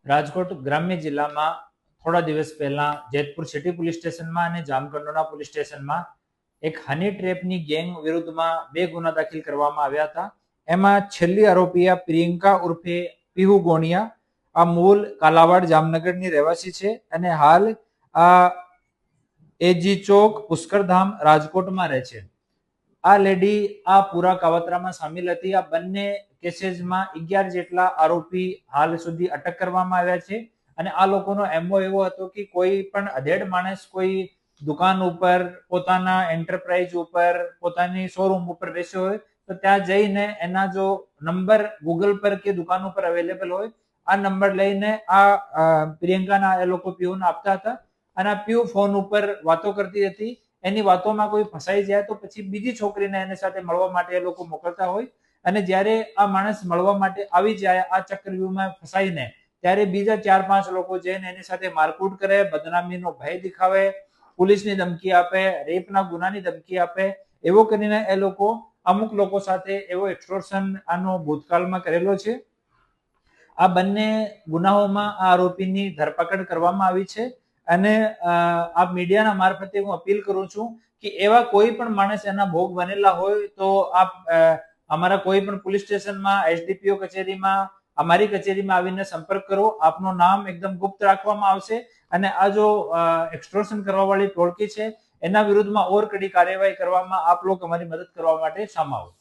રાજકોટ ગ્રામ્ય જિલ્લામાં થોડા દિવસ પહેલા જેતપુર સિટી પોલીસ સ્ટેશનમાં અને જામકંડોરણા પોલીસ સ્ટેશનમાં એક હની ટ્રેપની ગેંગ વિરુદ્ધમાં 2 ગુના દાખલ કરવામાં આવ્યા હતા. એમાં છેલ્લી આરોપી પ્રિયંકા ઉર્ફે પીહુ ગોણિયા આ મૂળ કાલાવાડ જામનગરની રહેવાસી છે અને હાલ આ એજી ચોક પુષ્કરધામ રાજકોટમાં રહે છે. આ લેડી આ પૂરા કાવતરામાં સામેલ હતી. આ બંને કેસીસમાં 11 જેટલા આરોપી હાલ સુધી અટક કરવામાં આવ્યા છે અને આ લોકોનો એમઓ એવો હતો કે કોઈ પણ અધેડ માણસ કોઈ દુકાન ઉપર, પોતાના એન્ટરપ્રાઇઝ ઉપર, પોતાની શોરૂમ ઉપર બેસ્યો હોય તો ત્યાં જઈને એના જો નંબર ગૂગલ પર કે દુકાન ઉપર અવેલેબલ હોય આ નંબર લઈને આ પ્રિયંકાના એ લોકો પીયુને આપતા હતા અને આ પીયુ ફોન ઉપર વાતો કરતી હતી. એની વાતોમાં કોઈ ફસાઈ જાય તો પછી બીજી છોકરીને એની સાથે મળવા માટે એ લોકો મોકલતા હોય અને જ્યારે આ માણસ મળવા માટે આવી જાય આ ચક્રવ્યૂહમાં ફસાઈને ત્યારે બીજા 4-5 લોકો જઈને એની સાથે મારકૂટ કરે, બદનામીનો ભય દેખાવે, પોલીસની ધમકી આપે, રેપના ગુનાની ધમકી આપે. એવો કરીને એ લોકો અમુક લોકો સાથે એવો એક્સટોર્શન આનો ભૂતકાળમાં કરેલો છે. આ બંને ગુનાઓમાં આ આરોપીની ધરપકડ કરવામાં આવી છે અને આ મીડિયાના મારફતે હું અપીલ કરું છું કે એવા કોઈ પણ માણસ એના ભોગ બનેલા હોય તો આપ અમારા કોઈ પણ પોલીસ સ્ટેશનમાં, એસડીપીઓ કચેરીમાં, અમારી કચેરીમાં આવીને સંપર્ક કરો. આપનું નામ એકદમ ગુપ્ત રાખવામાં આવશે અને આ જો એક્સટોર્શન કરવા વાળી ટોળકી છે એના વિરુદ્ધમાં ઓર કડી કાર્યવાહી કરવામાં આપ લોકો અમારી મદદ કરવા માટે સામા આવો.